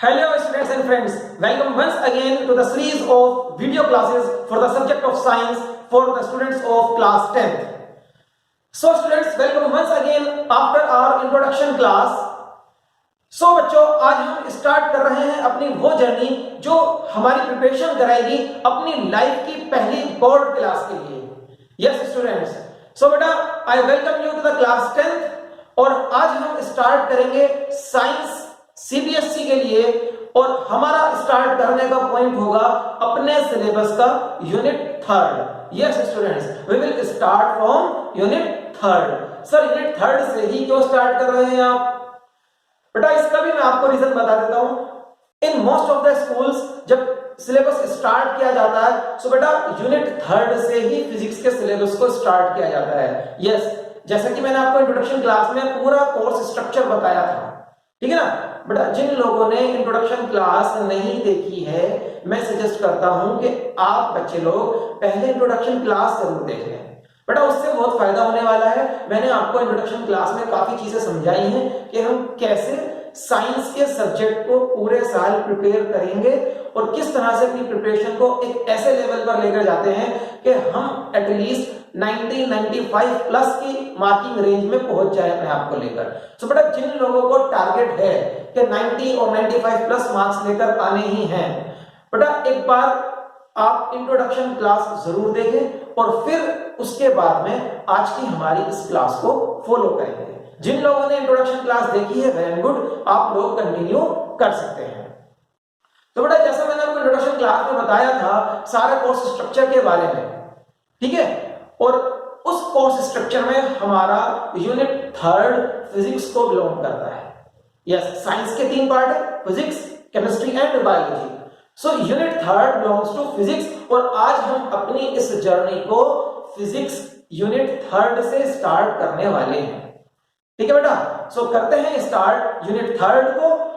Hello students and friends, welcome once again to the series of video classes for the subject of science for the students of class 10th. So students, welcome once again after our introduction class. So बच्चों, आज हम start कर रहे हैं अपनी वो journey जो हमारी प्रिपरेशन कराएगी अपनी लाइफ की पहली बोर्ड क्लास के लिए। यस स्टूडेंट्स, सो बेटा I welcome you to the class 10th और आज हम स्टार्ट करेंगे साइंस सीबीएसई के लिए और हमारा स्टार्ट करने का पॉइंट होगा अपने सिलेबस का unit 3rd। Yes students, we will start from unit 3rd। Sir unit 3rd से ही क्यों स्टार्ट कर रहे हैं आप? बेटा इसका भी मैं आपको रीजन बता देता हूं। In most of the schools जब सिलेबस स्टार्ट किया जाता है सो बेटा यूनिट 3rd से ही फिजिक्स के सिलेबस को स्टार्ट किया जाता है। यस, जैसा कि मैंने आपको इंट्रोडक्शन क्लास में पूरा कोर्स स्ट्रक्चर बताया था, ठीक है ना बेटा। जिन लोगों ने इंट्रोडक्शन क्लास नहीं देखी है, मैं सजेस्ट करता हूं कि आप बच्चे लोग पहले इंट्रोडक्शन क्लास जरूर देख लें बेटा, उससे बहुत फायदा होने वाला है। मैंने आपको इंट्रोडक्शन क्लास में काफी चीजें समझाई हैं कि हम कैसे साइंस के सब्जेक्ट को पूरे साल प्रिपेयर करेंगे और किस तरह से अपनी प्रिपरेशन को एक ऐसे लेवल पर लेकर जाते हैं कि हम एटलीस्ट 90-95 प्लस की मार्किंग रेंज में पहुंच जाए अपने आप को लेकर। तो बेटा जिन लोगों को टारगेट है कि 90 और 95 प्लस मार्क्स लेकर आने ही हैं, बेटा एक बार आप इंट्रोडक्शन क्लास जरूर देखें और फिर उसके बाद में आज की हमारी इस क्लास को फॉलो करेंगे। जिन लोगों ने इंट्रोडक्शन क्लास देखी है वेरी गुड, आप लोग कंटिन्यू कर सकते हैं। तो बेटा जैसा मैंने आपको इंट्रोडक्शन क्लास में बताया था सारे कोर्स स्ट्रक्चर के बारे में, ठीक है, और उस कोर्स स्ट्रक्चर में हमारा यूनिट 3rd फिजिक्स को बिलोंग करता है। यस, साइंस के 3 पार्ट है, physics, chemistry and biology. So unit 3rd belongs to physics और आज हम अपनी इस जर्नी को फिजिक्स यूनिट 3rd से स्टार्ट करने वाले हैं, ठीक है बेटा। सो करते हैं स्टार्ट यूनिट 3rd को।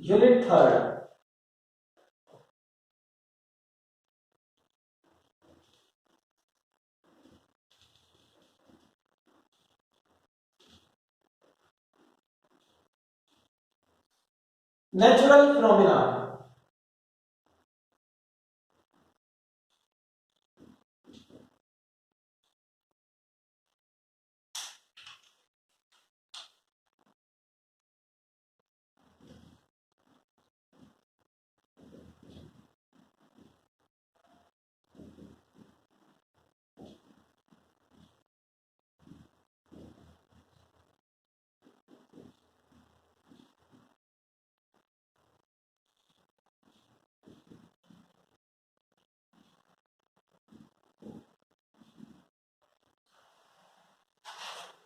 Unit 3rd natural phenomena.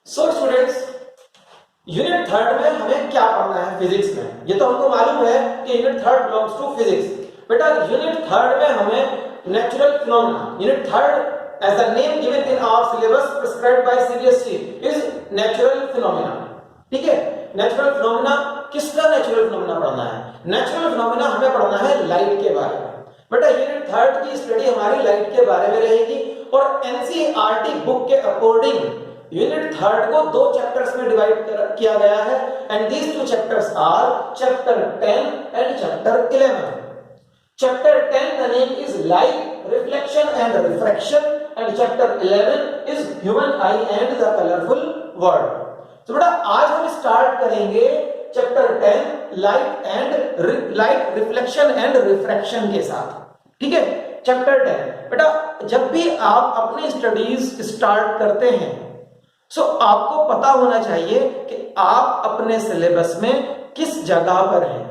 So students, unit 3rd में हमें क्या पढ़ना है फिजिक्स में? ये तो हमको मालूम है कि unit 3rd belongs to physics. बेटा यूनिट 3rd में हमें natural phenomena, unit 3rd as the name given in our syllabus prescribed by CBSE is natural phenomena, ठीक है। नेचुरल फिनोमेना, किसका नेचुरल फिनोमेना पढ़ना है? नेचुरल फिनोमेना हमें पढ़ना है लाइट के बारे में। बेटा यूनिट 3rd की स्टडी हमारी लाइट के बारे में रहेगी और एनसीईआरटी बुक के अकॉर्डिंग यूनिट 3rd को 2 चैप्टर्स में डिवाइड किया गया है and these 2 chapters our chapter 10 and chapter 11। Chapter 10 the name is light, reflection and refraction and chapter 11 is human eye and the colorful world। तो बेटा आज हम स्टार्ट करेंगे chapter 10 light reflection and refraction के साथ, ठीक है। चैप्टर 10 बेटा जब भी आप अपनी स्टडीज स्टार्ट करते हैं सो आपको पता होना चाहिए कि आप अपने सिलेबस में किस जगह पर हैं,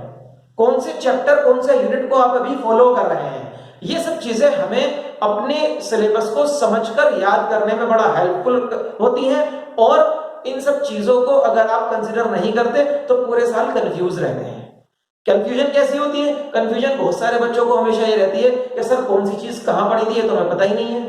कौन से चैप्टर कौन से यूनिट को आप अभी फॉलो कर रहे हैं। ये सब चीजें हमें अपने सिलेबस को समझकर याद करने में बड़ा हेल्पफुल होती हैं और इन सब चीजों को अगर आप कंसीडर नहीं करते तो पूरे साल कंफ्यूज रहते हैं। कंफ्यूजन कैसी होती है? कंफ्यूजन बहुत सारे बच्चों को हमेशा ये रहती है कि सर कौन सी चीज कहां पढ़ी थी ये तो हमें पता ही नहीं है।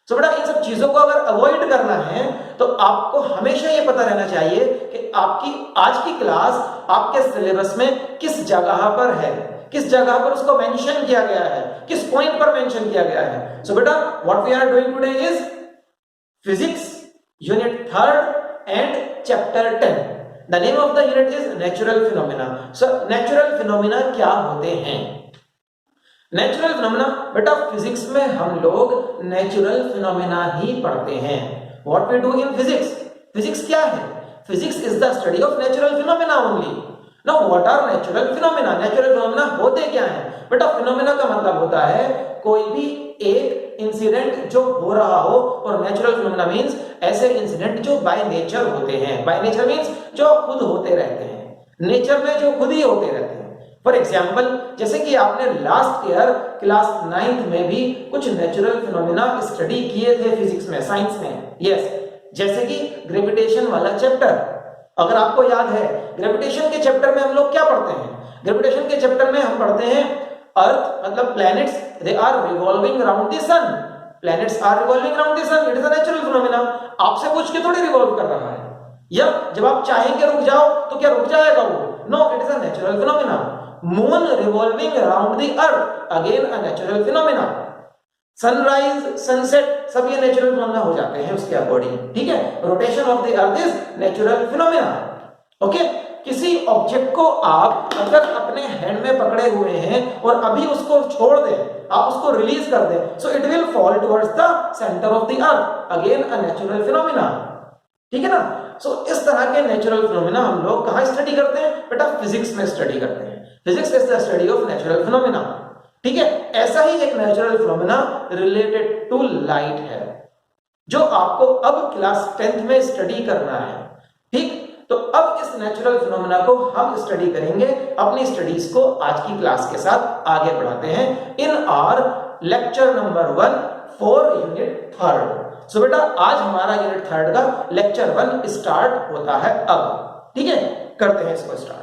तो बेटा इन सब चीजों को अगर अवॉइड करना है तो आपको हमेशा ये पता रहना चाहिए कि आपकी आज की क्लास आपके सिलेबस में किस जगह पर है, किस जगह पर उसको मेंशन किया गया है, किस पॉइंट पर मेंशन किया गया है। सो बेटा what we are doing today is physics unit 3 and chapter 10। The name of the unit is natural phenomena. So natural phenomena क्या होते हैं? नेचुरल फिनोमेना बेटा फिजिक्स में हम लोग नेचुरल फिनोमेना ही पढ़ते हैं। What we do in physics, physics क्या है? Physics is the study of natural phenomena only. Now what are natural phenomena? Natural phenomena होते क्या हैं? बेटा फिनोमेना का मतलब होता है कोई भी एक इंसिडेंट जो हो रहा हो, और नेचुरल फिनोमेना मींस ऐसे इंसिडेंट जो बाय नेचर होते हैं। बाय नेचर मींस जो खुद होते रहते हैं, नेचर में जो खुद ही होते रहते हैं। फॉर एग्जाम्पल जैसे कि आपने लास्ट ईयर क्लास 9th में भी कुछ नेचुरल फिनोमेना स्टडी किए थे फिजिक्स में, साइंस में। यस, जैसे कि ग्रेविटेशन वाला चैप्टर, अगर आपको याद है ग्रेविटेशन के चैप्टर में हम लोग क्या पढ़ते हैं? ग्रेविटेशन के चैप्टर में हम पढ़ते हैं अर्थ मतलब planets they are revolving around the sun. Planets are revolving around the sun, it is a natural phenomena. आपसे पूछ के थोड़ी रिवॉल्व कर रहा है, या जब आप चाहेंगे रुक जाओ तो क्या रुक जाएगा वो? No, it is a natural phenomena. Moon revolving around the earth, again a natural phenomena. Sunrise sunset सब ये नेचुरल फिनोमेना हो जाते हैं उसके अकॉर्डिंग, ठीक है। Rotation of the earth is natural phenomena. Okay, किसी ऑब्जेक्ट को आप अगर अपने हैंड में पकड़े हुए हैं और अभी उसको छोड़ दें, आप उसको रिलीज कर दें, so it will fall towards the centre of the earth, again a natural phenomena, ठीक है ना। सो इस तरह के नेचुरल फिनोमेना हम लोग कहां स्टडी करते हैं? बेटा फिजिक्स में स्टडी करते हैं। Physics is the study of natural phenomena, ठीक है। ऐसा ही एक natural phenomena related to light है, जो आपको अब क्लास 10th में स्टडी करना है, ठीक। तो अब इस नेचुरल फिनोमेना को हम स्टडी करेंगे, अपनी स्टडीज को आज की क्लास के साथ आगे बढ़ाते हैं in our lecture number 1 for unit 3। So बेटा आज हमारा यूनिट 3 का लेक्चर 1 स्टार्ट होता है अब, ठीक है। करते हैं इसको start.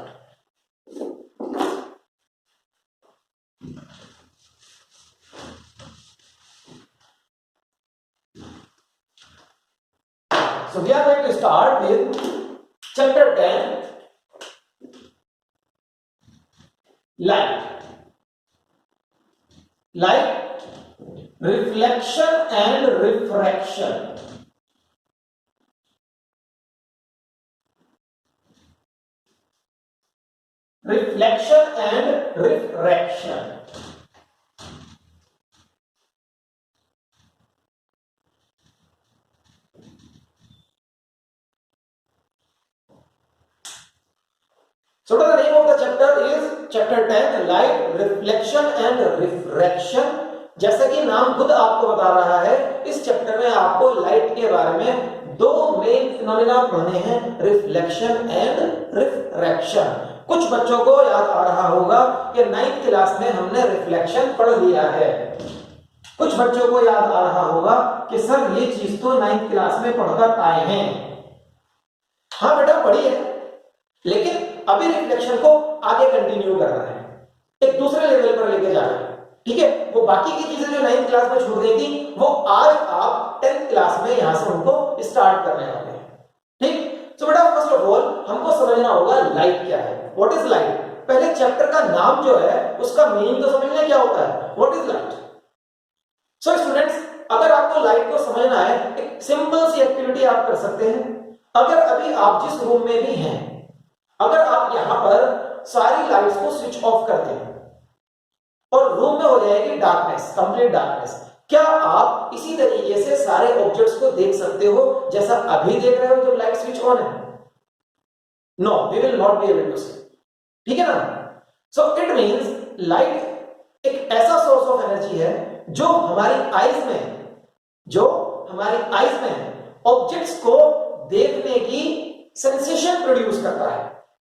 So we are going to start with chapter 10, light. Light, reflection and refraction. Reflection and refraction. So the name of the chapter is chapter 10, light, reflection and refraction. जैसा कि नाम खुद आपको बता रहा है, इस चैप्टर में आपको लाइट के बारे में दो मेन फिनोमेना पढ़ने हैं, रिफ्लेक्शन एंड रिफ्रैक्शन। कुछ बच्चों को याद आ रहा होगा कि 9th क्लास में हमने रिफ्लेक्शन पढ़ लिया है। कुछ बच्चों को याद आ रहा होगा कि सर ये चीज तो 9th क्लास में पढ़कर आए हैं। हाँ बेटा पढ़ी है, लेकिन अभी रिफ्लेक्शन को आगे कंटिन्यू कर रहे हैं, एक दूसरे लेवल पर लेके जा रहे हैं, ठीक है। वो बाकी की चीजें जो 9th क्लास में छूट गई थी वो आज आप 10th क्लास में यहां से उनको स्टार्ट करने वाले हैं, ठीक। तो बेटा फर्स्ट ऑफ ऑल हमको समझना होगा लाइट क्या है, व्हाट इज लाइट। पहले चैप्टर का नाम जो है उसका मीनिंग तो समझना क्या होता है, what is light. So students अगर आपको लाइट को समझना है, एक सिंपल सी एक्टिविटी आप कर सकते हैं। अगर अभी आप जिस रूम में भी हैं, अगर आप यहां पर सारी लाइट्स को स्विच ऑफ कर दें और रूम में हो जाएगी डार्कनेस, कंप्लीट डार्कनेस, क्या आप इसी तरीके से सारे ऑब्जेक्ट्स को देख सकते हो जैसा अभी देख रहे हो जब लाइट स्विच ऑन है? No, we will not be able to see, ठीक है ना। सो इट मींस लाइट एक ऐसा सोर्स ऑफ एनर्जी है जो हमारी आईज में ऑब्जेक्ट्स को देखने की सेंसेशन प्रोड्यूस करता है।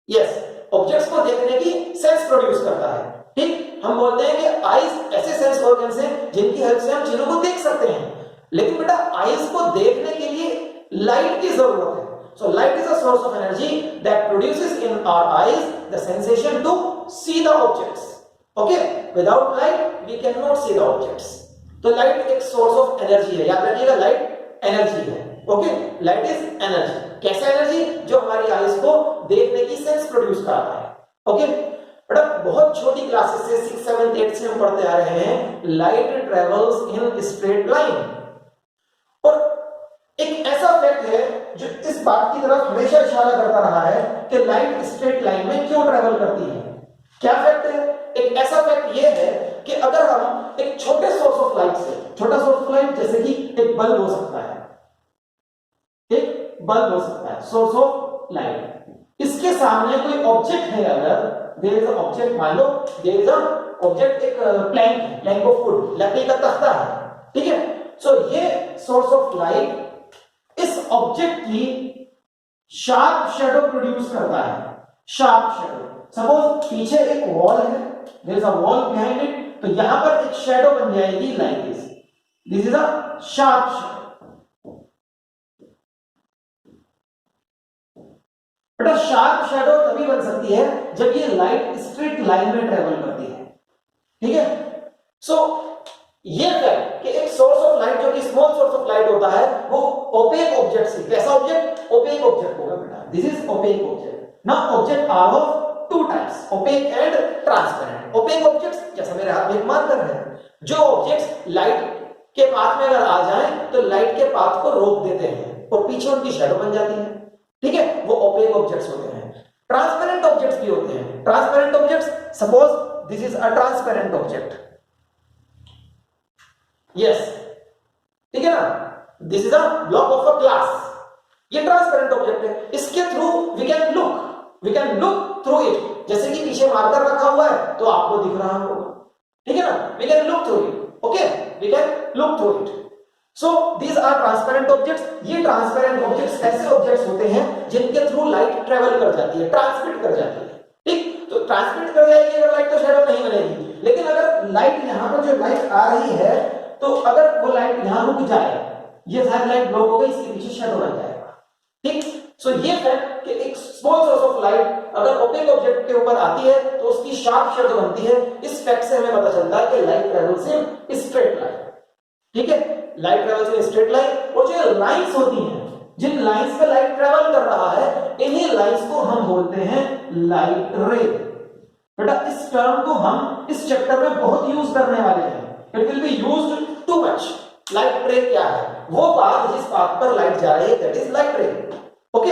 यस, ऑब्जेक्ट्स को देखने की सेंस प्रोड्यूस करता है, ठीक। हम बोलते हैं कि आईज ऐसे सेंस ऑर्गन्स हैं जिनकी हेल्प से हम चीजों को देख सकते हैं, लेकिन बेटा आईज को देखने के लिए लाइट की जरूरत है। So light is a source of energy that produces in our eyes the sensation to see the objects. Okay, without light we can not see the objects. तो लाइट एक सोर्स ऑफ एनर्जी है, याद रखिएगा light energy है। Okay, light is energy. कैसा energy? जो हमारी eyes को देखने की सेंस प्रोड्यूस करता है। ओके बेटा बहुत छोटी क्लासेस से 6, 7, 8 से हम पढ़ते आ रहे हैं light travels in straight line. और एक ऐसा फैक्ट है जो इस बात की तरफ हमेशा इशारा करता रहा है कि लाइट स्ट्रेट लाइन में क्यों ट्रेवल करती है। क्या फैक्ट है? एक ऐसा फैक्ट यह है कि अगर हम एक छोटे सोर्स ऑफ लाइट से, छोटा सोर्स ऑफ लाइट जैसे कि एक बल्ब हो सकता है, एक बल्ब हो सकता है सोर्स ऑफ लाइट, इसके सामने कोई ऑब्जेक्ट है, अगर देयर इज अ ऑब्जेक्ट, मान लो देयर इज अ ऑब्जेक्ट, एक प्लैंक है, प्लैंक ऑफ वुड, लकड़ी का तख्ता है, ठीक है। सो ये सोर्स ऑफ लाइट इस ऑब्जेक्ट की शार्प शैडो प्रोड्यूस करता है, शार्प शैडो। सपोज पीछे एक वॉल है, there is a wall behind it, तो यहां पर एक शैडो बन जाएगी like this, this is a sharp shadow. बेटा शार्प शैडो तभी बन सकती है जब ये लाइट स्ट्रेट लाइन में ट्रेवल करती है, ठीक है। सो ये फैक्ट कि एक सोर्स ऑफ लाइट जो कि स्मॉल सोर्स ऑफ लाइट होता है वो ओपेक ऑब्जेक्ट से, कैसा ऑब्जेक्ट? ओपेक ऑब्जेक्ट होगा बेटा, this is opaque object. Now object are of two types, opaque and transparent. Opaque objects जैसा मेरे हाथ में एक मार्कर है, जो ऑब्जेक्ट्स लाइट के पाथ में अगर आ जाएं तो लाइट के पाथ को रोक देते हैं और पीछे उनकी शैडो बन जाती है, ठीक है, वो ओपेक ऑब्जेक्ट्स होते हैं। ट्रांसपेरेंट ऑब्जेक्ट्स भी होते हैं। Transparent objects, suppose this is a transparent object, yes, ठीक है ना, this is a block of a glass, ये ट्रांसपेरेंट ऑब्जेक्ट है, इसके through we can look through it. जैसे कि पीछे मार्कर रखा हुआ है तो आपको दिख रहा होगा, ठीक है ना, we can look through it, okay, we can look through it. So these are transparent objects. ये ट्रांसपेरेंट ऑब्जेक्ट्स ऐसे ऑब्जेक्ट्स होते हैं जिनके थ्रू लाइट ट्रेवल कर जाती है, ट्रांसमिट कर जाती है, ठीक। तो ट्रांसमिट कर जाएगी अगर लाइट तो शैडो नहीं बनेगी, लेकिन अगर लाइट यहां पर जो लाइट आ रही है तो अगर वो लाइट यहां रुक जाए, ये सारी लाइट ब्लॉक हो गई, इसके पीछे शैडो बन जाएगा, ठीक। सो ये फैक्ट कि एक स्मॉल सोर्स ऑफ लाइट अगर ओपेक ऑब्जेक्ट के ऊपर आती है तो उसकी शार्प शैडो बनती है, इस फैक्ट से हमें पता चलता है कि light travels in straight line, ठीक है, light travels in straight line. और जो लाइंस होती हैं, जिन लाइंस पे लाइट ट्रेवल कर रहा है, इन्हीं लाइंस को हम बोलते हैं लाइट रे। बेटा इस टर्म को हम इस चैप्टर में बहुत यूज करने वाले हैं, it will be used too much. Light रे क्या है? वो पाथ जिस पाथ पर लाइट जा रही है, दैट इज लाइट रे, ओके।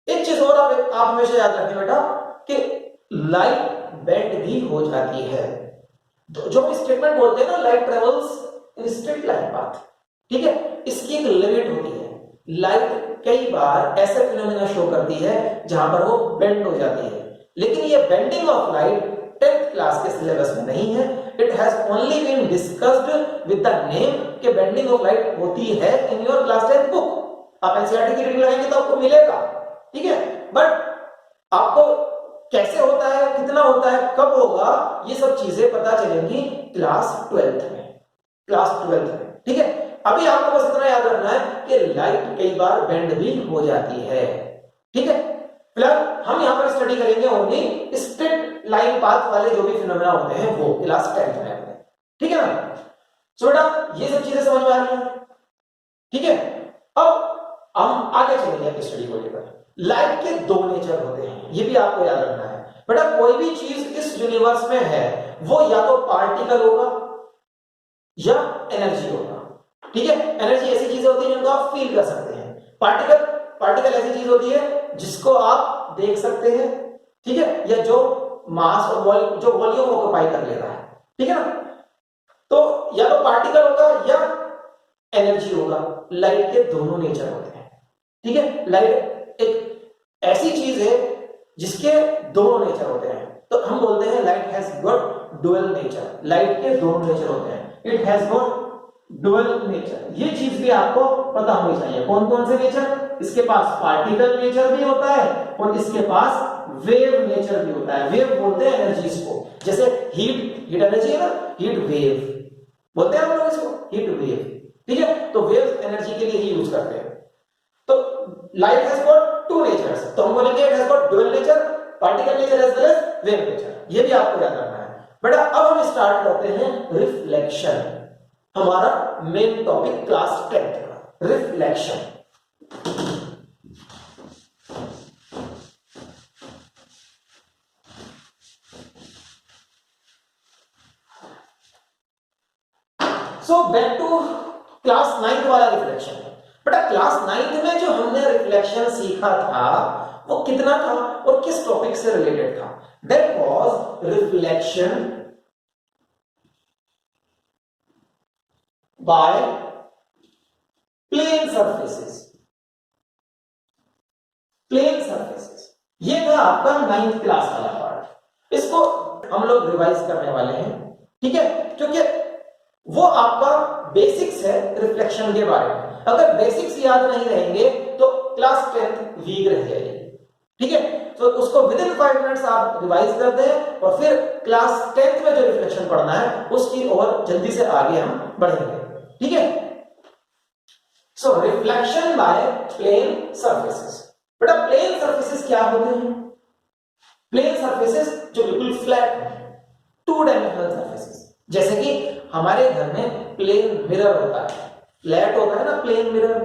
एक चीज और आप हमेशा याद रखें बेटा कि लाइट बेंड भी हो जाती है। तो जो हम स्टेटमेंट बोलते हैं ना, light travels in straight line path, ठीक है, इसकी एक लिमिट होती है। लाइट कई बार ऐसे फिनोमेना शो करती है जहां पर वो बेंड हो जाती है, लेकिन ये bending of light 10th class के सिलेबस में नहीं है। It has only been discussed with the name कि बेंडिंग ऑफ लाइट होती है in your class 10th book. आप एनसीईआरटी की रीडिंग लगाएंगे तो आपको मिलेगा, ठीक है, बट आपको कैसे होता है, कितना होता है, कब होगा, ये सब चीजें पता चलेंगी क्लास 12th में, क्लास 12th में, ठीक है। अभी आपको बस इतना याद रखना है कि लाइट कई बार बेंड भी हो जाती है, ठीक है। फिलहाल हम यहां पर स्टडी करेंगे ओनली स्ट्रेट लाइन पाथ वाले जो भी फिनोमेना होते हैं वो क्लास 10th में, ठीक है ना। सो बेटा ये सब चीजें समझ में आ रही हैं, ठीक है। अब हम आगे चलेंगे अपनी स्टडी को लेकर। लाइट के दो नेचर होते हैं, ये भी आपको याद रखना है बेटा। कोई भी चीज इस यूनिवर्स में है वो या तो पार्टिकल होगा या एनर्जी होगा, ठीक है। एनर्जी ऐसी चीज होती है जिनको आप फील कर सकते हैं, पार्टिकल ऐसी चीज होती है जिसको आप देख सकते हैं, ठीक है, या जो मास और जो वॉल्यूम ऑक्यूपाई कर ले रहा है, ठीक है ना। तो या तो पार्टिकल होगा या एनर्जी होगा। लाइट के दोनों नेचर होते हैं, ठीक है। लाइट एक ऐसी चीज है जिसके दोनों नेचर होते हैं, तो हम बोलते हैं light has got dual nature. Light के दोनों नेचर होते हैं, it has got dual nature. ये चीज भी आपको पता होनी चाहिए। कौन कौन से नेचर? इसके पास पार्टिकल नेचर भी होता है और इसके पास वेव नेचर भी होता है। वेव बोलते हैं एनर्जीज को, जैसे हीट एनर्जी है ना, हीट वेव बोलते हैं हम लोग इसको, हीट वेव, ठीक है। तो वेव एनर्जी के लिए ही यूज करते हैं। तो light has got two natures, तो हम बोलेंगे it has got dual nature, particle nature as well as wave nature. ये भी आपको याद रखना है बेटा। अब हम स्टार्ट करते हैं रिफ्लेक्शन, हमारा मेन टॉपिक क्लास 10th का, reflection. So back to class 9th वाला रिफ्लेक्शन। बेटा क्लास 9th में जो हमने रिफ्लेक्शन सीखा था वो कितना था और किस टॉपिक से रिलेटेड था? That was reflection by plane surfaces. Plane surfaces ये था आपका 9th क्लास वाला पार्ट। इसको हम लोग रिवाइज करने वाले हैं, ठीक है, क्योंकि वो आपका बेसिक्स है रिफ्लेक्शन के बारे में। अगर बेसिक्स याद नहीं रहेंगे तो क्लास 10th वीक रह जाएगी, ठीक है। तो उसको विद इन 5 मिनट्स आप रिवाइज कर दें और फिर क्लास 10th में जो रिफ्लेक्शन पढ़ना है उसकी और जल्दी से आगे हम बढ़ेंगे, ठीक है। सो रिफ्लेक्शन बाय प्लेन सरफेसेस। बेटा प्लेन सरफेसेस क्या होते हैं? प्लेन सरफेसेस जो बिल्कुल फ्लैट है, 2 डायमेंशनल सरफेसेस। जैसे कि हमारे घर में प्लेन मिरर होता है, फ्लैट होता है ना प्लेन मिरर,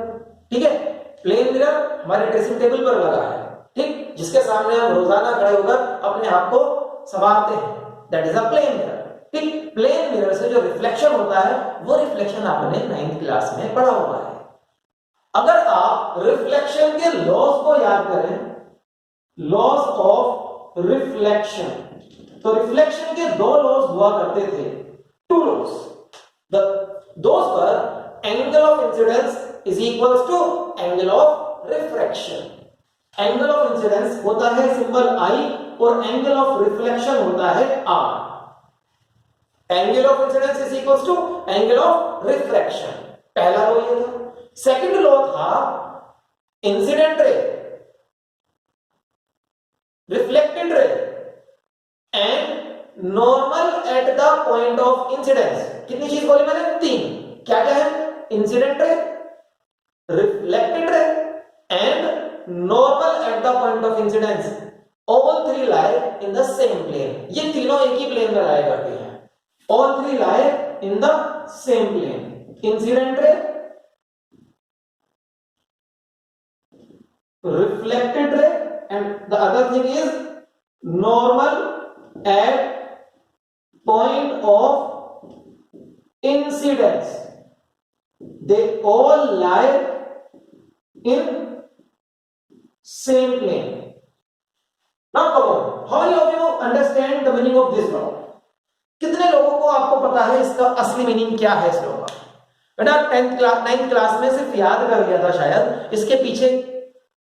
ठीक है। प्लेन मिरर हमारे ड्रेसिंग टेबल पर लगा है, ठीक, जिसके सामने हम रोजाना खड़े होकर अपने आप को संवारते हैं, that is a plane mirror, ठीक। प्लेन मिरर से जो रिफ्लेक्शन होता है वो रिफ्लेक्शन आपने 9th क्लास में पढ़ा हुआ है। अगर आप रिफ्लेक्शन के लॉज को याद करें, लॉज ऑफ रिफ्लेक्शन, तो रिफ्लेक्शन के 2 लॉज हुआ करते थे, 2 laws. Those were angle of incidence is equals to angle of refraction. Angle of incidence होता है सिंबल I और एंगल ऑफ रिफ्लेक्शन होता है R। Angle of incidence is equals to angle of refraction, पहला law ये था। Second law था incident ray, reflected ray and normal at the point of incidence. कितनी चीज बोली मैंने? 3। क्या क्या है? Incident ray, reflected ray and normal at the point of incidence. All 3 lie in the same plane। ये तीनों एक ही प्लेन में lie करते हैं। All 3 lie in the same plane। Incident ray, reflected ray and the other thing is normal at point of incidence। they all lie in same plane। now come on, how many of you understand the meaning of this law? कितने लोगों को आपको पता है इसका असली meaning क्या है इस लॉ का? बेटा 10th क्लास 9th क्लास में सिर्फ याद कर लिया था शायद, इसके पीछे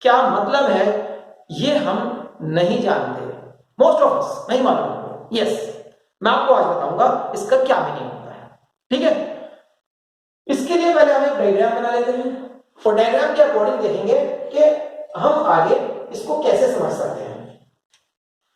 क्या मतलब है ये हम नहीं जानते, मोस्ट ऑफ अस नहीं मालूम। यस, मैं आपको आज बताऊंगा इसका क्या मीनिंग होता है, ठीक है। इसके लिए पहले हम एक डायग्राम बना लेते हैं और डायग्राम के अकॉर्डिंग देखेंगे कि हम आगे इसको कैसे समझ सकते हैं।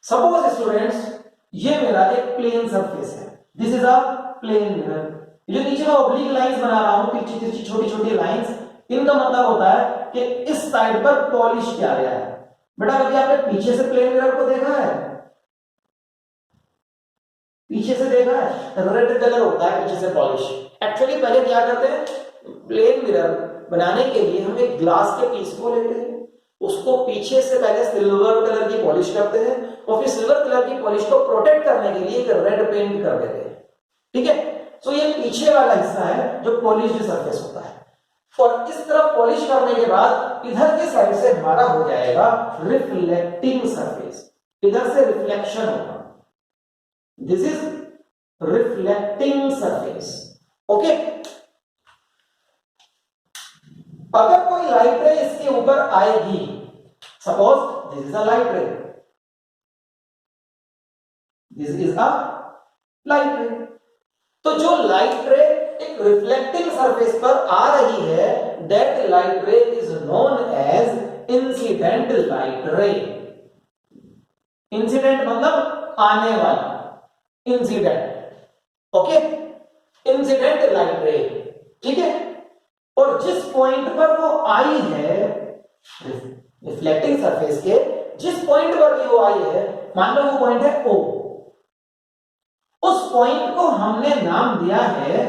सपोज स्टूडेंट्स ये मेरा एक प्लेन सरफेस है, this is a plane mirror. जो नीचे मैं ऑब्लिक लाइंस बना रहा हूं, तिरछी छोटी छोटी लाइंस, इनका मतलब होता है कि इस साइड पर पॉलिश किया गया है। बेटा कभी आपने पीछे से प्लेन मिरर को देखा है? पीछे से देखा है? रेड कलर होता है पीछे से पॉलिश। एक्चुअली पहले क्या करते हैं, प्लेन मिरर बनाने के लिए हम एक ग्लास के पीस को लेते हैं, उसको पीछे से पहले सिल्वर कलर की पॉलिश करते हैं और फिर सिल्वर कलर की पॉलिश को प्रोटेक्ट करने के लिए एक रेड पेंट कर देते हैं, ठीक है। तो ये पीछे वाला हिस्सा है जो पॉलिश्ड सरफेस होता है और इस तरफ पॉलिश करने के बाद इधर के साइड से हमारा हो जाएगा रिफ्लेक्टिंग सरफेस, इधर से रिफ्लेक्शन होगा, this is reflecting surface, okay. अगर कोई लाइट रे इसके ऊपर आएगी, suppose this is a light रे, दिस इज अ लाइट रे, तो जो लाइट रे एक रिफ्लेक्टिंग सरफेस पर आ रही है, that light ray is known as incident light ray. Incident मतलब आने वाला, इंसिडेंट, ओके, इंसिडेंट लाइट रे, ठीक है। और जिस पॉइंट पर वो आई है रिफ्लेक्टिंग सरफेस के, जिस पॉइंट पर भी वो आई है, मान लो वो पॉइंट है O, उस पॉइंट को हमने नाम दिया है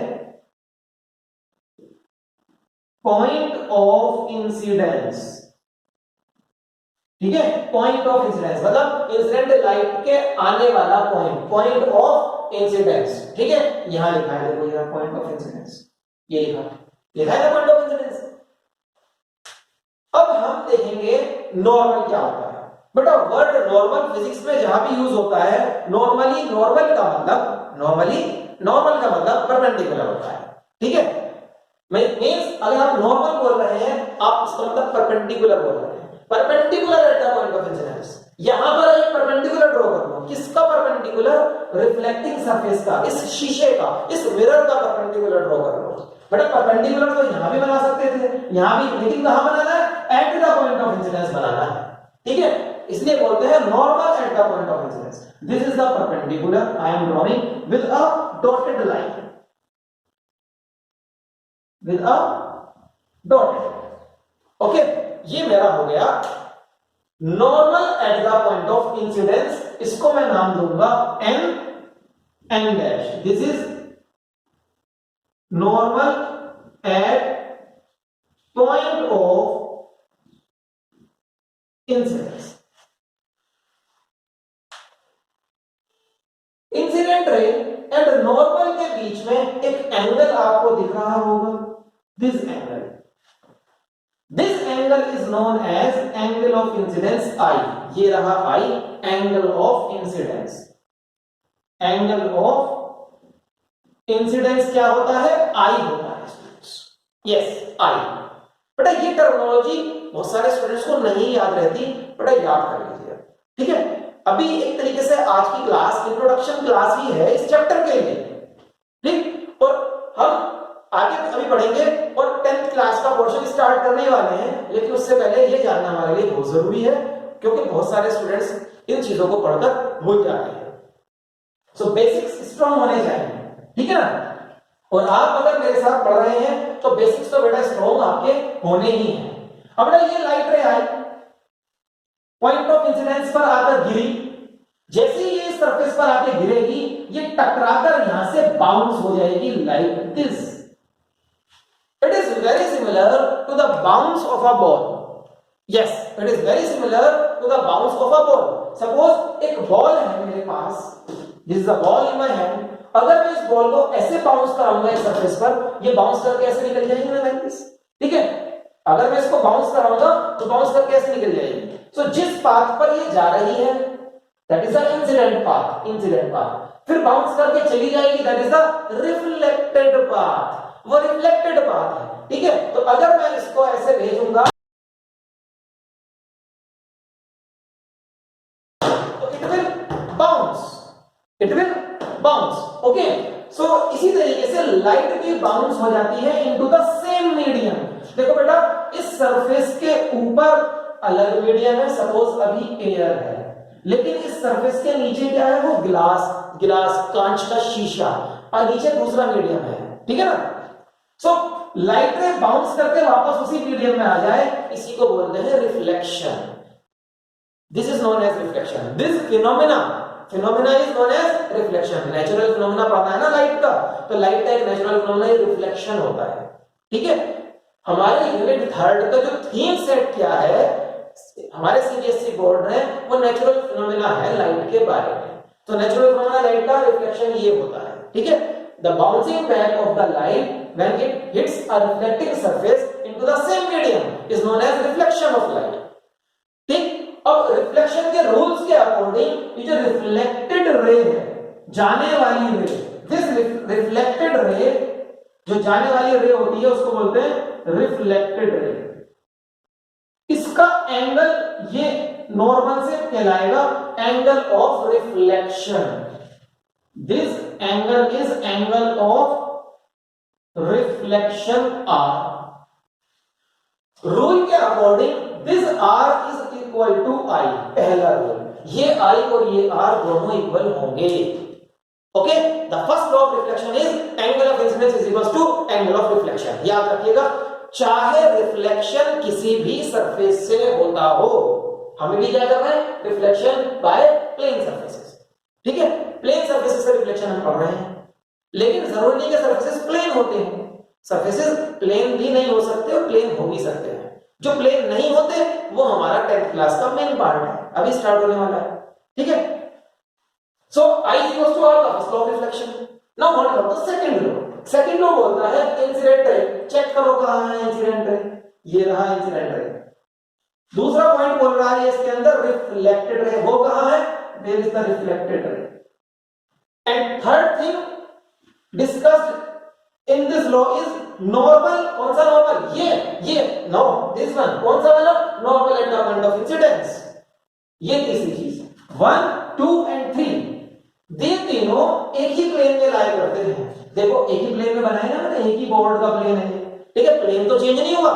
पॉइंट ऑफ इंसिडेंस, ठीक है। पॉइंट ऑफ इंसिडेंस मतलब इंसिडेंट लाइट के आने वाला पॉइंट, पॉइंट ऑफ इंसिडेंस, ठीक है। यहां लिखा है, देखो देयर पॉइंट ऑफ इंसिडेंस, ये लिखा है ना पॉइंट ऑफ इंसिडेंस। अब हम देखेंगे नॉर्मल क्या होता है। बेटा वर्ड नॉर्मल फिजिक्स में जहां भी यूज होता है, नॉर्मली नॉर्मल का मतलब परपेंडिकुलर होता है, ठीक है। मींस अगर आप नॉर्मल बोल रहे हैं, आप इसका मतलब परपेंडिकुलर बोल रहे हैं, perpendicular eight the point of incidence. यहां पर एक परपेंडिकुलर ड्रॉ कर लो, किसका परपेंडिकुलर? रिफ्लेक्टिंग सरफेस का, इस शीशे का, इस मिरर का परपेंडिकुलर ड्रॉ कर लो। बेटा परपेंडिकुलर तो यहां भी बना सकते थे, यहां भी, लेकिन कहां बनाना है? At the point of incidence बनाना है, ठीक है। इसलिए बोलते हैं normal at the point of incidence. This is the perpendicular I am drawing with a dotted line, with a dotted. Okay, ये मेरा हो गया normal at the point of incidence. इसको मैं नाम दूंगा N dash. This is normal at point of incidence. Incident ray and normal के बीच में एक एंगल आपको दिख रहा होगा, this angle is known as angle of incidence I. ये रहा I, angle of incidence. Angle of incidence क्या होता है? आई होता है स्टूडेंट्स, यस आई। बेटा ये टर्मिनोलॉजी बहुत सारे स्टूडेंट्स को नहीं याद रहती, बेटा याद कर लीजिए, ठीक है। अभी एक तरीके से आज की क्लास इंट्रोडक्शन क्लास ही है इस चैप्टर के लिए, ठीक। और हम आगे अभी पढ़ेंगे और 10th क्लास का पोर्शन स्टार्ट करने वाले हैं, लेकिन उससे पहले ये जानना हमारे लिए बहुत जरूरी है, क्योंकि बहुत सारे स्टूडेंट्स इन चीजों को पढ़कर भूल जाते हैं। सो बेसिक्स स्ट्रांग होने चाहिए, ठीक है ना। और आप अगर मेरे साथ पढ़ रहे हैं तो बेसिक्स तो बेटा स्ट्रांग आपके होने ही हैं। अब बेटा ये लाइट रे आई पॉइंट ऑफ इंसिडेंस पर आकर गिरी, जैसे ही ये सरफेस पर आकर गिरेगी, ये टकराकर यहां से बाउंस हो जाएगी like this. It is very similar to the bounce of a ball. Yes, it is very similar to the bounce of a ball. Suppose एक बॉल है मेरे पास, this is a ball in my hand. अगर मैं इस ball को ऐसे bounce कराऊंगा इस सरफेस पर, ये बाउंस करके ऐसे निकल जाएगी ना लाइक दिस, ठीक है। अगर मैं इसको बाउंस कराऊंगा तो बाउंस करके ऐसे निकल जाएगी। सो जिस पाथ पर ये जा रही है that is the incident path, फिर बाउंस करके चली जाएगी, that is the reflected path, वो रिफ्लेक्टेड पाथ है, ठीक है। तो अगर मैं इसको ऐसे भेजूंगा तो इट विल बाउंस, ओके। सो इसी तरीके से लाइट भी बाउंस हो जाती है इनटू द सेम मीडियम। देखो बेटा इस सरफेस के ऊपर अलग मीडियम है, सपोज अभी एयर है, लेकिन इस सरफेस के नीचे क्या है? वो गिलास कांच का शीशा, और नीचे दूसरा मीडियम है, ठीक है ना। सो लाइट रे बाउंस करके वापस उसी मीडियम में आ जाए, इसी को बोलते हैं reflection. This is known as reflection. This phenomena is known as reflection. Natural phenomena पढ़ा है ना लाइट का, तो लाइट का एक नेचुरल फिनोमेना रिफ्लेक्शन होता है, ठीक है। हमारे यूनिट 3 का जो थीम सेट किया है हमारे सीबीएसई बोर्ड ने, वो नेचुरल फिनोमेना है लाइट के बारे में। तो नेचुरल फिनोमेना लाइट का रिफ्लेक्शन ये होता है, ठीक है। The bouncing back of the light when it hits a reflecting surface into the same medium is known as reflection of light, ठीक। अब रिफ्लेक्शन के रूल्स के अकॉर्डिंग ये जो रिफ्लेक्टेड रे है, जाने वाली रे, दिस रिफ्लेक्टेड रे, जो जाने वाली रे होती है उसको बोलते हैं रिफ्लेक्टेड रे। इसका एंगल ये नॉर्मल से कहलाएगा angle of reflection. This angle is angle of reflection R. Rule के according this R is equal to I, पहला रूल। ये आई और ये आर दोनों इक्वल होंगे, okay. The first law of reflection is angle of incidence is equal to angle of reflection. याद रखिएगा, चाहे रिफ्लेक्शन किसी भी सरफेस से होता हो, हमें भी क्या करना है? रिफ्लेक्शन बाय प्लेन सरफेसेस, ठीक है। प्लेन सरफेसेस से रिफ्लेक्शन हम पढ़ रहे हैं, लेकिन जरूरी नहीं कि सरफेसेस प्लेन होते हैं। सरफेसेस प्लेन भी नहीं हो सकते और प्लेन हो भी सकते हैं। जो प्लेन नहीं होते वो हमारा 10th क्लास का मेन पार्ट है, अभी स्टार्ट होने वाला है, ठीक है। सो I equals to R, the first law of reflection. Now what about the second law? Second law बोलता है इंसिडेंट रे, चेक करो कहां है इंसिडेंट रे, ये रहा इंसिडेंट रे। दूसरा पॉइंट बोल रहा है इसके अंदर रिफ्लेक्टेड रे, वो कहां है, where is the reflected ray. And third thing discussed in this law is normal, कौन सा नॉर्मल, ये नो दिस वन, कौन सा वाला, normal at the point of incidence. ये तीसरी चीज 1 2 एंड 3 ये तीनों एक ही प्लेन में लाया करते हैं। देखो एक ही प्लेन में बनाए ना, मैंने एक ही बोर्ड का प्लेन है, ठीक है, प्लेन तो चेंज नहीं हुआ।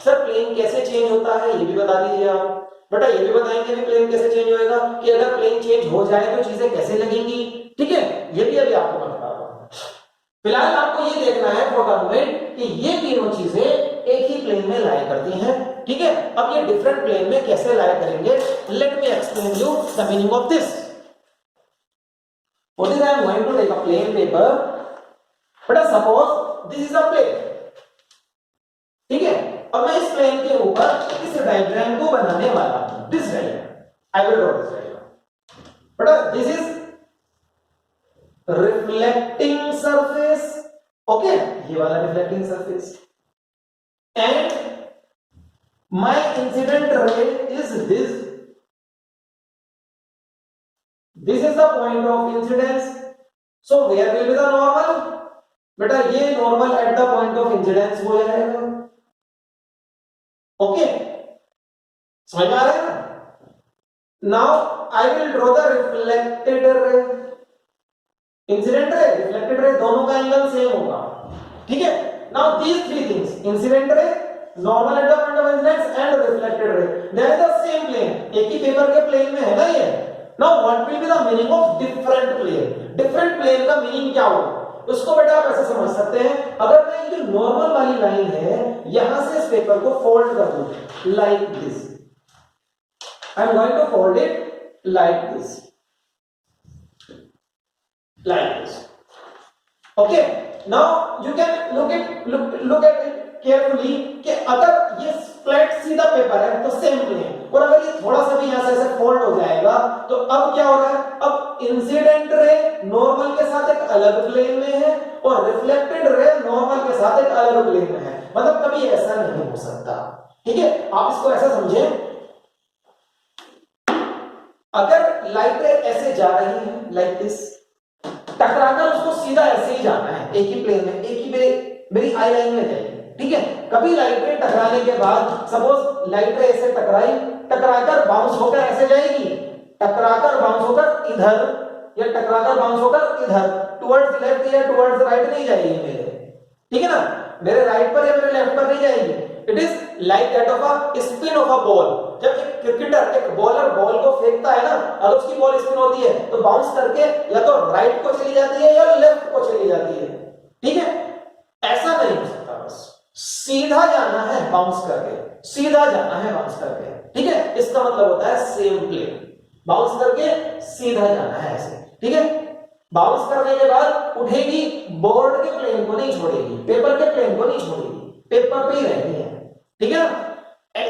सर प्लेन कैसे चेंज होता है ये भी बता दीजिए आप। बेटा ये भी बताएंगे भी प्लेन कैसे चेंज होएगा, कि अगर प्लेन चेंज हो जाए तो चीजें कैसे लगेंगी, ठीक है, ये भी अभी आपको मैं बता रहा हूं। फिलहाल आपको ये देखना है फॉर द मोमेंट कि ये तीनों चीजें एक ही प्लेन में लाया करती हैं, ठीक है। अब ये डिफरेंट प्लेन में कैसे लाया करेंगे, let me explain you the meaning of this. What is I am going to take a plain paper, but suppose this is a plane, ठीक है। अब मैं इस प्लेन के ऊपर इस डायग्राम को बनाने वाला हूं, this diagram I will draw this diagram, but this is reflecting surface, okay, ये वाला reflecting surface, and my incident ray is this, this is the point of incidence, so where will be the normal, बेटा ये normal at the point of incidence हो जाएगा, okay, समझ में आ रहा है ना। now I will draw the reflected ray, incident ray, reflected ray दोनों का एंगल सेम होगा, ठीक है। now these three things, incident ray, normal at the point of incidence and reflected ray, they are the same plane, एक ही paper के plane में है ना ये। Now what will be the meaning of different plane? Different plane का meaning क्या होगा, उसको बेटा आप ऐसे समझ सकते हैं, अगर मैं ये जो नॉर्मल वाली लाइन है यहां से इस पेपर को फोल्ड कर दूं like this, I am going to fold it like this, okay. Now you can look at it carefully कि अगर ये फ्लैट सीधा पेपर है तो सेम प्लेन, और अगर ये थोड़ा सा भी यहां से ऐसे फोल्ड हो जाएगा तो अब क्या हो रहा है, अब इंसिडेंट रे नॉर्मल के साथ एक अलग प्लेन में है और रिफ्लेक्टेड रे नॉर्मल के साथ एक अलग प्लेन में है, मतलब कभी ऐसा नहीं हो सकता, ठीक है। आप इसको ऐसा समझें, अगर लाइट रे ऐसे जा रही है लाइक दिस, टकराकर उसको सीधा ऐसे ही जाना है, एक ही प्लेन में, एक ही मेरी आई लाइन में जाएगी, ठीक है। कभी लाइट रे टकराने के बाद सपोज लाइट रे ऐसे टकराई, टकराकर बाउंस होकर ऐसे जाएगी, टकराकर बाउंस होकर इधर या टकराकर बाउंस होकर इधर, टुवर्ड्स लेफ्ट या टुवर्ड्स राइट नहीं जाएगी मेरे, ठीक है ना, मेरे राइट पर या मेरे लेफ्ट पर नहीं जाएगी। It is like that of a spin off a ball. जब एक क्रिकेटर, एक बॉलर बॉल को फेंकता है ना, अगर उसकी बॉल स्पिन होती है तो बाउंस करके या तो राइट को चली जाती है या लेफ्ट को चली जाती है, ठीक है। ऐसा नहीं हो सकता, बस सीधा जाना है बाउंस करके, सीधा जाना है बाउंस करके, ठीक है। इसका मतलब होता है सेम प्लेन, बाउंस करके सीधा जाना है ऐसे, ठीक है। बाउंस करने के बाद उठेगी, बोर्ड के प्लेन को नहीं छोड़ेगी, पेपर के प्लेन को नहीं छोड़ेगी, पेपर पे ही रहनी है, ठीक है ना।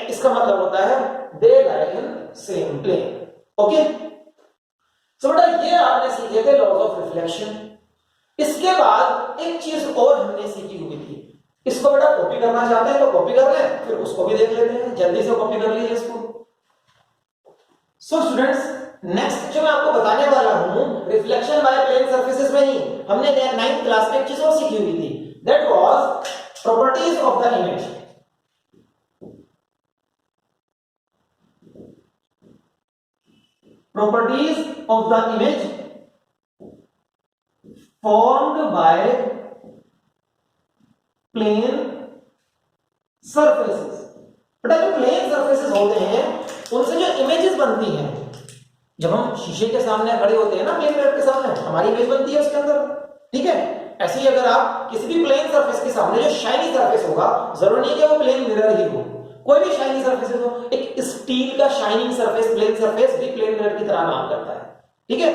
इसका मतलब होता है दे लाई इन सेम प्लेन, ओके। सो बेटा ये आपने सीखे थे लॉज ऑफ रिफ्लेक्शन। इसके बाद एक चीज और हमने सीखी हुई थी, इसको बेटा कॉपी करना चाहते हैं तो कॉपी कर लें, फिर उसको भी देख लेते हैं, जल्दी से कॉपी कर लीजिए इसको। सो स्टूडेंट्स, नेक्स्ट जो मैं आपको बताने वाला हूं, रिफ्लेक्शन बाय प्लेन सरफेसेस में ही हमने 9th क्लास में एक चीज और सीखी हुई थी, that was properties of the image. Properties of the image formed by plane surfaces. बेटा जो प्लेन सरफेसेस होते हैं उनसे जो इमेजेस बनती हैं, जब हम शीशे के सामने खड़े होते हैं ना, प्लेन मिरर के सामने हमारी इमेज बनती है उसके अंदर, ठीक है। ऐसे ही अगर आप किसी भी प्लेन सरफेस के सामने जो शाइनी सरफेस होगा, जरूरी नहीं कि वो प्लेन मिरर ही हो, कोई भी शाइनी सरफेस हो, एक स्टील का शाइनिंग सरफेस, प्लेन सरफेस भी प्लेन मिरर की तरह काम करता है, ठीक है।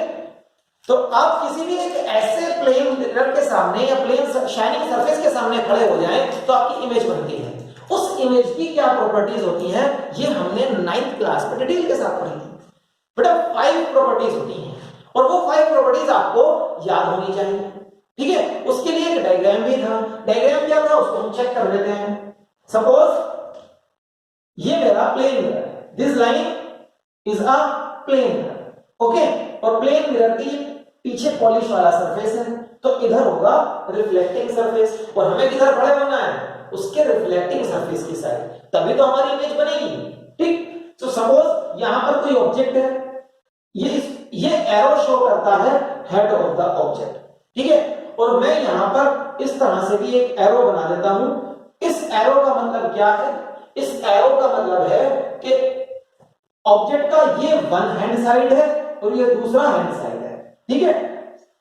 तो आप किसी भी एक ऐसे प्लेन मिरर के सामने या प्लेन शाइनिंग सरफेस के सामने खड़े हो जाएं तो आपकी इमेज बनती है। उस इमेज की क्या प्रॉपर्टीज होती हैं, ये हमने 9th क्लास में डिटेल के साथ पढ़ी थी। बेटा 5 प्रॉपर्टीज होती हैं और वो 5 प्रॉपर्टीज आपको याद होनी चाहिए, ठीक है, उसके लिए एक डायग्राम भी था। डायग्राम क्या था उसको हम चेक कर लेते हैं। सपोज ये मेरा प्लेन मिरर है, this line is a plane mirror, okay. और प्लेन मिरर की पीछे पॉलिश वाला सरफेस है, तो इधर होगा रिफ्लेक्टिंग सरफेस, और हमें किधर खड़े होना है, उसके रिफ्लेक्टिंग सरफेस की साइड, तभी तो हमारी इमेज बनेगी। ठीक, तो सपोज यहां पर कोई ऑब्जेक्ट है, ये एरो शो करता है हेड ऑफ द ऑब्जेक्ट, ठीक है। और मैं यहां पर इस तरह से भी एक एरो बना देता हूं। इस एरो का मतलब क्या है, इस एरो का मतलब है कि ऑब्जेक्ट का ये वन हैंड साइड है और ये दूसरा हैंड साइड है, ठीक है।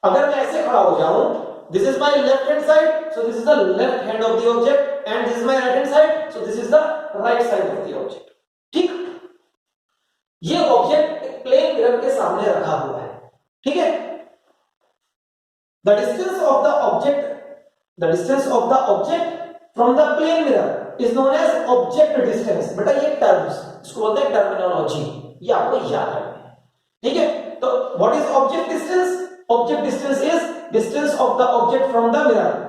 अगर मैं ऐसे खड़ा हो जाऊं, this is my left hand side, so this is the left hand of the object, and this is my right hand side, so this is the right side of the object. ठीक, ये object एक plane mirror के सामने रखा हुआ है, ठीक है। The distance of the object from the plane mirror is known as object distance. बेटा ये टर्म्स, इसको बोलते हैं टर्मिनोलॉजी, ये आपको याद रखना है, ठीक है। तो what is object distance? Object distance is distance of the object from the mirror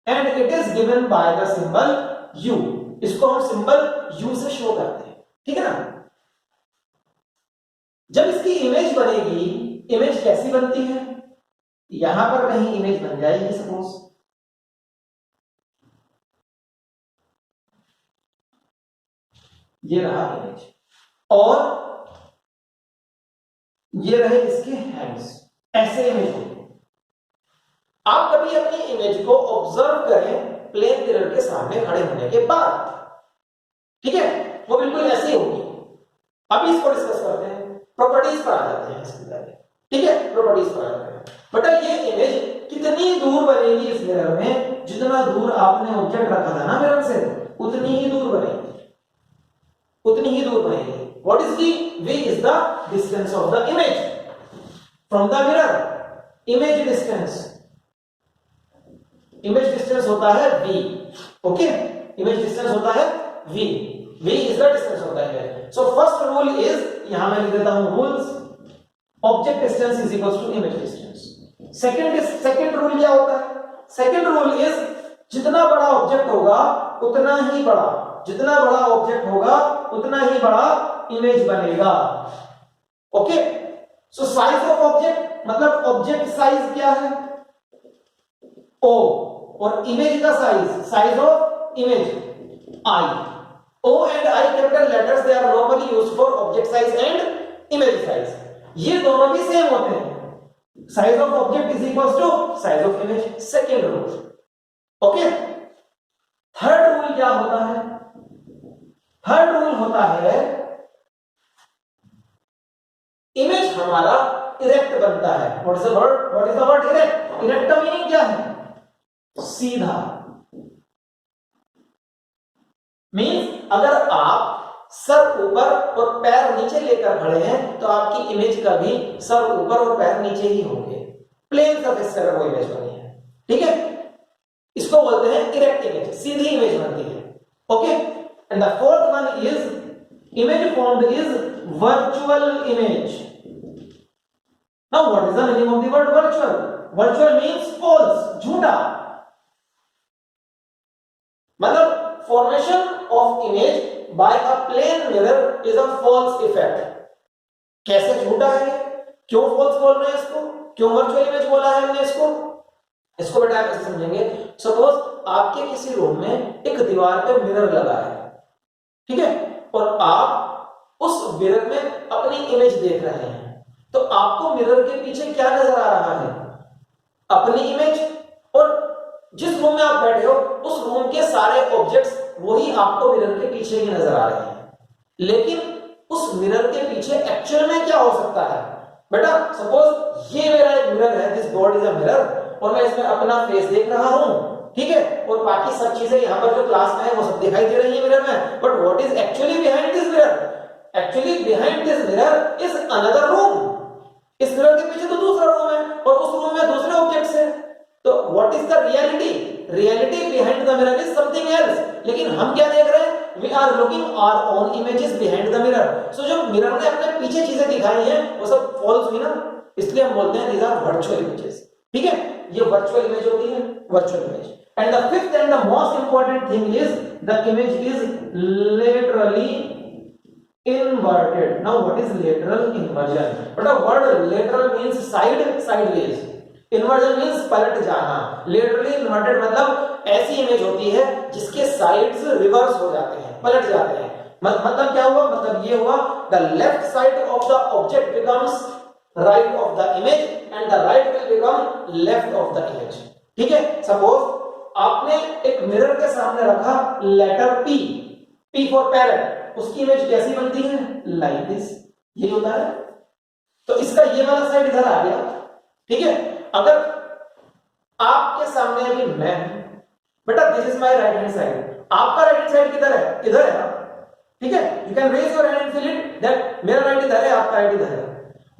and it is given by the symbol u। इसको हम सिंबल u से शो करते हैं, ठीक है ना। जब इसकी इमेज बनेगी, इमेज कैसी बनती है, यहां पर कहीं इमेज बन जाएगी, सपोज ये रहा इमेज, और ये रहे इसके हैंड्स, ऐसे इमेज होगी। आप कभी अपनी इमेज को ऑब्जर्व करें प्लेन मिरर के सामने खड़े होने के बाद, ठीक है, वो बिल्कुल ऐसे ही होगी। अभी इसको डिस्कस करते हैं, प्रॉपर्टीज पर आ जाते हैं इसके पहले, ठीक है, प्रॉपर्टीज पर आ जाते हैं। बेटा ये इमेज कितनी दूर बनेगी इस मिरर में, जितना दूर आपने ऑब्जेक्ट रखा था ना मिरर से, उतनी ही दूर बनेगी, उतनी ही दूर बनेगी। What is v? v is the distance of the image from the mirror. Image distance, image distance होता है v, ओके। इमेज डिस्टेंस होता है v, v is the distance of the image. So first rule is, यहां मैं लिख देता हूं rules, object distance is equal to image distance. Second rule क्या होता है? सेकंड रूल इज जितना बड़ा ऑब्जेक्ट होगा उतना ही बड़ा, जितना बड़ा ऑब्जेक्ट होगा उतना ही बड़ा इमेज बनेगा, okay. So size of object मतलब ऑब्जेक्ट साइज क्या है, o, और इमेज का size of image i। o and i capital letters, they are normally used for object size and image size. ये दोनों भी सेम होते हैं, size of object is equal to size of image, second rule, okay. Third rule क्या होता है? Third rule होता है इमेज हमारा इरेक्ट बनता है। What is the word? What is the word erect? Erect का मीनिंग क्या है? सीधा। मींस अगर आप सर ऊपर और पैर नीचे लेकर खड़े हैं तो आपकी इमेज का भी सर ऊपर और पैर नीचे ही होंगे, प्लेन सरफेस से अगर वो इमेज बनी है, ठीक है। इसको बोलते हैं इरेक्ट इमेज, सीधी इमेज बनती है, okay. And the fourth one is image formed is virtual image. Now what is the meaning of the word virtual? Virtual means false, झूठा। मतलब formation of image by a plane mirror is a false effect। कैसे झूठा है? क्यों false बोल रहे हैं इसको? क्यों virtual image बोला है हमने इसको? इसको बेटा आप कैसे समझेंगे? सपोज आपके किसी रूम में एक दीवार पे मिरर लगा है, ठीक है, और आप उस मिरर में अपनी इमेज देख रहे हैं, तो आपको मिरर के पीछे क्या नजर आ रहा है? अपनी इमेज। और जिस रूम में आप बैठे हो उस रूम के सारे ऑब्जेक्ट्स वही आपको मिरर के पीछे ही नजर आ रहे हैं, लेकिन उस मिरर के पीछे एक्चुअल में क्या हो सकता है? बेटा सपोज ये मेरा एक मिरर है, this board is a mirror, और मैं इसमें अपना फेस देख रहा हूं, ठीक है, और बाकी सब चीजें यहां पर जो क्लास में है वो सब दिखाई दे रही है मिरर में, but what is actually behind this mirror? Actually behind this mirror is another room. इस मिरर के पीछे तो दूसरा रूम है और उस रूम में दूसरे ऑब्जेक्ट्स हैं, तो what is the reality? Reality behind the mirror is something else. लेकिन हम क्या देख रहे हैं? We are looking our own images behind the mirror. So जो मिरर ने अपने पीछे चीजें दिखाई हैं वो सब फॉल्स हुई ना, इसलिए हम बोलते हैं दीज आर वर्चुअल इमेजेस, ठीक है। ये वर्चुअल इमेज होती है, virtual image. And the fifth and the most important thing is the image is laterally inverted. Now what is lateral inversion? But the word lateral means side, sideways. Inversion means पलट जाना। laterally inverted मतलब ऐसी image होती है जिसके sides reverse हो जाते हैं, पलट जाते हैं। मतलब क्या हुआ? मतलब ये हुआ the left side of the object becomes right of the image and the right will become left of the image। ठीक है, सपोज आपने एक मिरर के सामने रखा लेटर P फॉर पैरेट, उसकी इमेज कैसी बनती है? लाइक दिस, ये होता है। तो इसका ये वाला साइड इधर आ गया। ठीक है, अगर आपके सामने अभी मैं, बेटा this is my right hand side, आपका राइट हैंड साइड किधर है? इधर है ना। ठीक है, you can raise your hand and feel it that मेरा राइट इधर है, आपका राइट इधर है।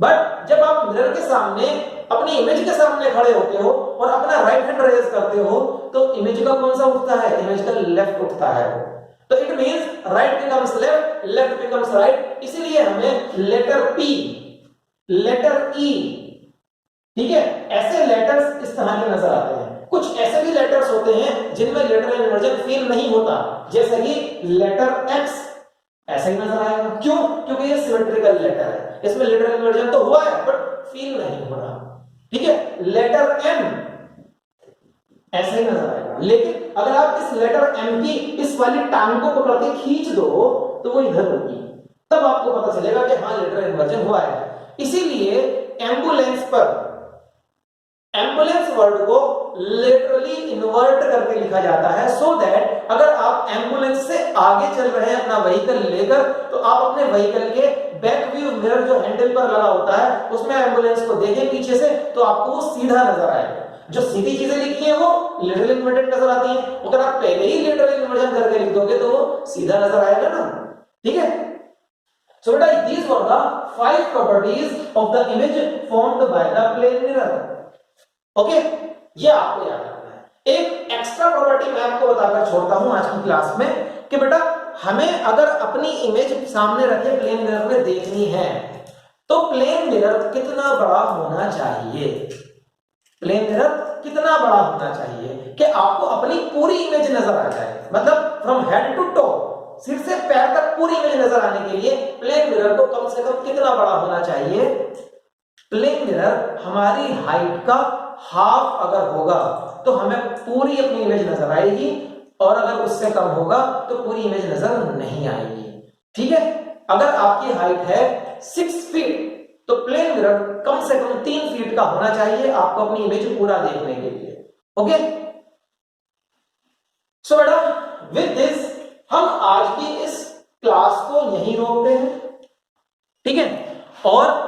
बट जब आप मिरर के सामने अपनी इमेज के सामने खड़े होते हो और अपना राइट हैंड रेज करते हो तो इमेज का कौन सा उठता है? इमेज का लेफ्ट उठता है। तो it means right becomes left, left becomes right. इसीलिए हमें लेटर P, लेटर E, ठीक है, ऐसे लेटर्स इस तरह के नजर आते हैं। कुछ ऐसे भी लेटर्स होते हैं जिनमें लेटरल इन्वर्जन फील नहीं होता, जैसे कि लेटर X ऐसा ही नजर आएगा। क्यों? क्योंकि ये सिमेट्रिकल लेटर है, इसमें लेटरल इन्वर्जन तो हुआ है बट फील नहीं हो रहा। ठीक है, लेटर M ऐसा ही नजर आएगा, लेकिन अगर आप इस लेटर M की इस वाली टांग को पकड़ के खींच दो तो वो इधर होगी, तब आपको पता चलेगा कि हाँ लेटरल इन्वर्जन हुआ है। इसीलिए एम्बुलेंस पर एम्बुलेंस वर्ड को लेटरली इन्वर्ट करके लिखा जाता है, सो दैट अगर आप एम्बुलेंस से आगे चल रहे हैं अपना व्हीकल लेकर तो आप अपने व्हीकल के बैक व्यू मिरर जो हैंडल पर लगा होता है उसमें एम्बुलेंस को देखें पीछे से तो आपको वो सीधा नजर आएगा। जो सीधी चीजें लिखी हैं वो लेटरल इन्वर्टेड नजर आती हैं, अगर आप पहले ही लेटरल इन्वर्जन करके लिख दोगे तो वो सीधा नजर आएगा ना। ठीक है, so बेटा these were the 5 properties of the image formed by the plane mirror। Okay, ये आपको याद रखना है। एक एक्स्ट्रा प्रॉपर्टी मैं आपको बताकर छोड़ता हूं आज की क्लास में कि बेटा हमें अगर अपनी इमेज सामने रखे प्लेन मिरर में देखनी है तो प्लेन मिरर कितना बड़ा होना चाहिए? प्लेन मिरर कितना बड़ा होना चाहिए कि आपको अपनी पूरी इमेज नजर आ जाए, मतलब फ्रॉम हेड टू टो, सिर से पैर तक पूरी इमेज नजर आने के लिए प्लेन मिरर को कम से कम कितना बड़ा होना चाहिए? प्लेन मिरर हमारी हाइट का हाफ अगर होगा तो हमें पूरी अपनी इमेज नजर आएगी, और अगर उससे कम होगा तो पूरी इमेज नजर नहीं आएगी। ठीक है, अगर आपकी हाइट है 6 फीट तो प्लेन मिरर कम से कम 3 फीट का होना चाहिए आपको अपनी इमेज पूरा देखने के लिए। ओके, सो बेटा विद दिस हम आज की इस क्लास को यहीं रोकते हैं। ठीक है, और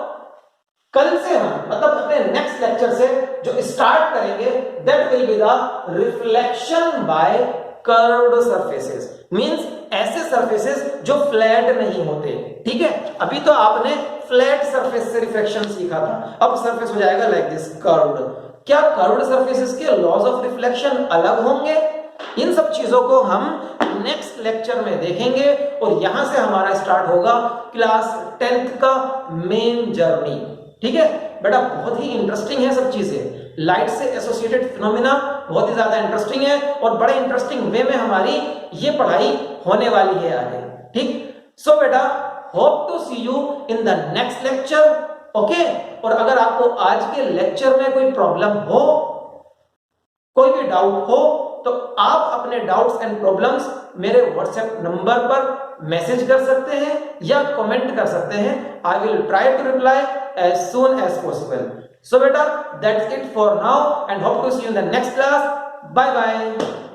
कल से हम मतलब अपने नेक्स्ट लेक्चर से जो स्टार्ट करेंगे that will be the reflection by curved surfaces, means ऐसे सरफेसेस जो फ्लैट नहीं होते। ठीक है, अभी तो आपने फ्लैट सरफेस से रिफ्लेक्शन सीखा था, अब सरफेस हो जाएगा लाइक दिस कर्व्ड। क्या कर्व्ड सरफेसेस के लॉज ऑफ रिफ्लेक्शन अलग होंगे? इन सब चीजों को हम नेक्स्ट लेक्चर में देखेंगे और यहां से हमारा स्टार्ट होगा क्लास 10th का मेन जर्नी। ठीक है बेटा, बहुत ही इंटरेस्टिंग है सब चीजें, लाइट से एसोसिएटेड फिनोमेना बहुत ही ज्यादा इंटरेस्टिंग है और बड़े इंटरेस्टिंग वे में हमारी ये पढ़ाई होने वाली है आगे। ठीक, सो बेटा hope to see you in the next lecture. Okay, और अगर आपको आज के लेक्चर में कोई प्रॉब्लम हो, कोई भी डाउट हो तो आप अपने डाउट्स एंड प्रॉब्लम्स मेरे व्हाट्सएप नंबर पर मैसेज कर सकते हैं या कमेंट कर सकते हैं। I will try to reply as soon as possible. So beta, that's it for now and hope to see you in the next class. Bye bye.